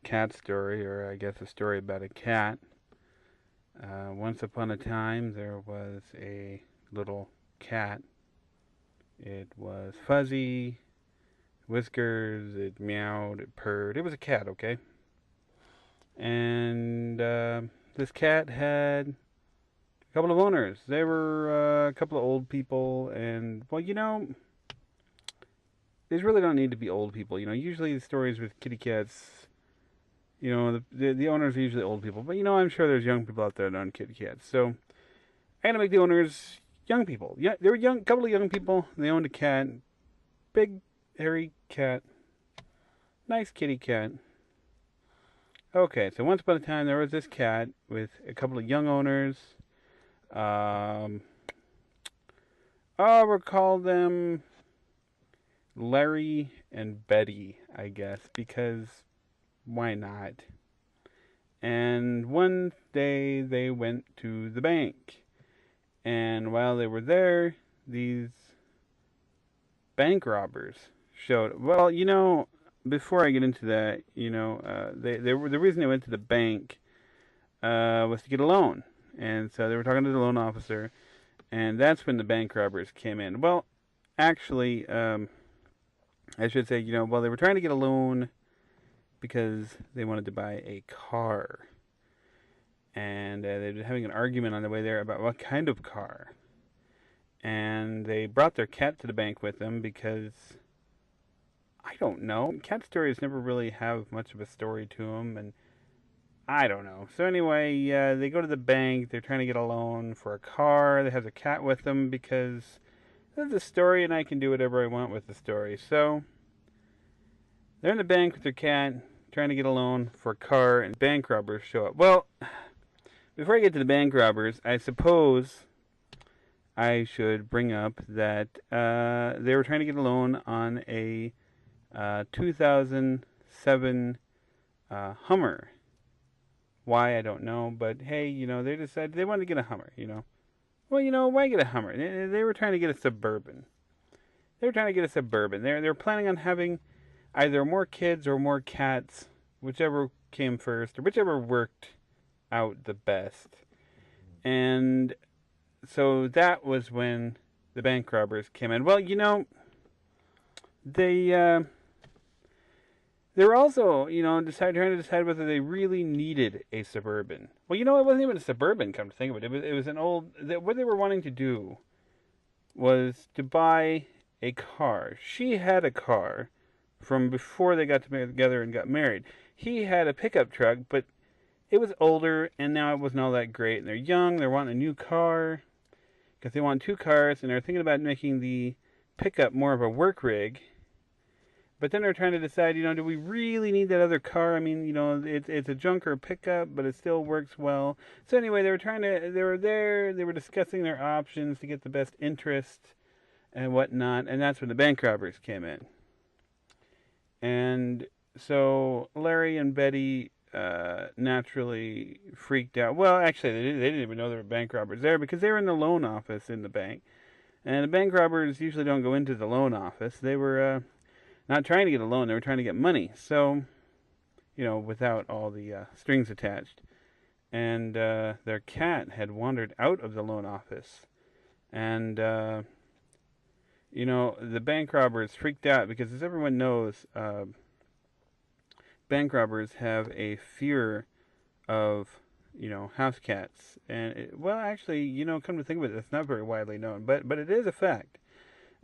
cat story, or I guess a story about a cat. Once upon a time, there was a little cat. It was fuzzy, whiskers, it meowed, it purred. It was a cat, okay? And this cat had a couple of owners. They were a couple of old people, and, well, these really don't need to be old people. Usually the stories with kitty cats, the owners are usually old people. But, I'm sure there's young people out there that own kitty cats. So I gotta make the owners young people. Yeah, they were young, couple of young people. They owned a cat, big, hairy cat, nice kitty cat. Okay, so once upon a time there was this cat with a couple of young owners. Um, we'll call them Larry and Betty, I guess, because why not? And one day they went to the bank. And while they were there, these bank robbers showed. Well, before I get into that, they were the reason they went to the bank was to get a loan, and so they were talking to the loan officer, and that's when the bank robbers came in. Well, actually, I should say, well, they were trying to get a loan because they wanted to buy a car. And they'd been having an argument on the way there about what kind of car. And they brought their cat to the bank with them because, I don't know, cat stories never really have much of a story to them, and I don't know. So anyway, they go to the bank, they're trying to get a loan for a car. They have the cat with them because this is a story and I can do whatever I want with the story. So they're in the bank with their cat, trying to get a loan for a car, and bank robbers show up. Well, before I get to the bank robbers, I suppose I should bring up that they were trying to get a loan on a 2007 Hummer. Why, I don't know, but hey, they decided they wanted to get a Hummer, Well, why get a Hummer? They were trying to get a Suburban. They were planning on having either more kids or more cats, whichever came first, or whichever worked out the best. And so that was when the bank robbers came in. Well, they were also, trying to decide whether they really needed a Suburban. Well, it wasn't even a Suburban, come to think of it. It was an old. What they were wanting to do was to buy a car. She had a car from before they got together and got married. He had a pickup truck, but it was older, and now it wasn't all that great. And they're young, they're wanting a new car, because they want two cars, and they're thinking about making the pickup more of a work rig. But then they're trying to decide, do we really need that other car? I mean, it's a junker pickup, but it still works well. So anyway, they were there, they were discussing their options to get the best interest and whatnot, and that's when the bank robbers came in. And so Larry and Betty naturally freaked out. Well, actually, they didn't even know there were bank robbers there because they were in the loan office in the bank. And the bank robbers usually don't go into the loan office. They were not trying to get a loan. They were trying to get money. So, without all the strings attached. And their cat had wandered out of the loan office. And, the bank robbers freaked out because, as everyone knows, bank robbers have a fear of, house cats. And, actually, come to think of it, it's not very widely known, but it is a fact.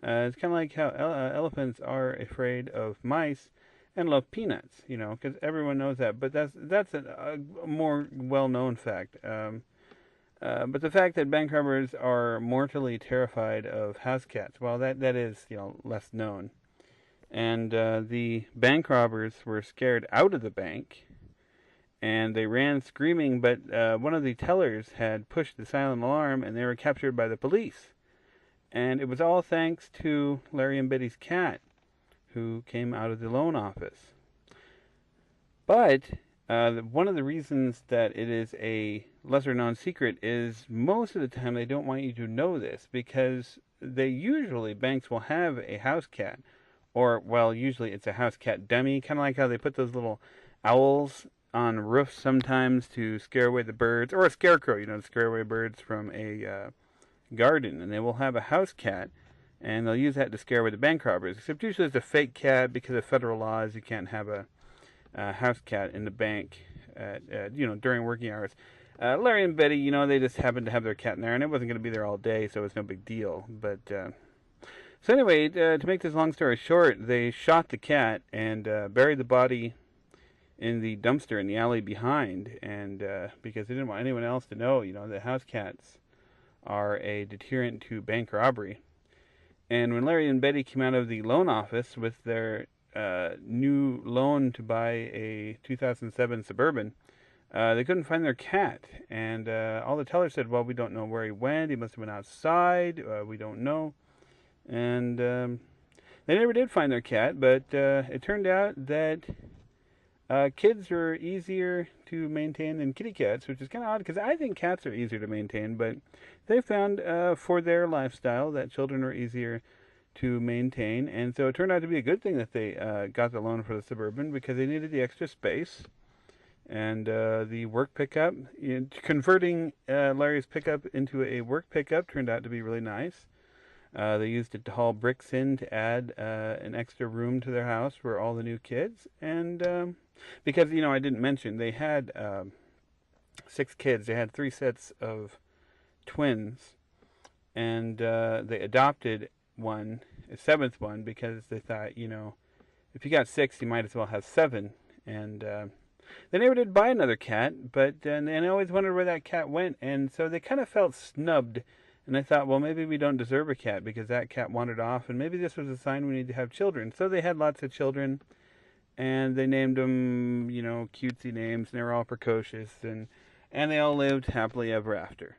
It's kind of like how elephants are afraid of mice and love peanuts, because everyone knows that. But that's a more well-known fact. But the fact that bank robbers are mortally terrified of house cats, well, that is, less known. And the bank robbers were scared out of the bank, and they ran screaming, but one of the tellers had pushed the silent alarm, and they were captured by the police. And it was all thanks to Larry and Betty's cat, who came out of the loan office. But one of the reasons that it is a lesser-known secret is most of the time they don't want you to know this, because banks will have a house cat, or, well, usually it's a house cat dummy, kind of like how they put those little owls on roofs sometimes to scare away the birds, or a scarecrow, to scare away birds from a garden. And they will have a house cat, and they'll use that to scare away the bank robbers. Except usually it's a fake cat because of federal laws. You can't have a house cat in the bank during working hours. Larry and Betty, they just happened to have their cat in there, and it wasn't going to be there all day, so it was no big deal. But so anyway, to make this long story short, they shot the cat and buried the body in the dumpster in the alley behind, and because they didn't want anyone else to know, that house cats are a deterrent to bank robbery. And when Larry and Betty came out of the loan office with their new loan to buy a 2007 Suburban, they couldn't find their cat. And all the tellers said, well, we don't know where he went. He must have went outside. We don't know. And they never did find their cat, but it turned out that kids are easier to maintain than kitty cats, which is kind of odd because I think cats are easier to maintain, but they found for their lifestyle that children are easier to maintain, and so it turned out to be a good thing that they got the loan for the Suburban because they needed the extra space. And the work pickup, converting Larry's pickup into a work pickup turned out to be really nice. They used it to haul bricks in to add an extra room to their house for all the new kids. And because, I didn't mention, they had 6 kids. They had 3 sets of twins. And they adopted one, a 7th one, because they thought, if you got 6, you might as well have 7. And they never did buy another cat, but and I always wondered where that cat went. And so they kind of felt snubbed. And I thought, well, maybe we don't deserve a cat because that cat wandered off, and maybe this was a sign we need to have children. So they had lots of children, and they named them, cutesy names, and they were all precocious, and they all lived happily ever after.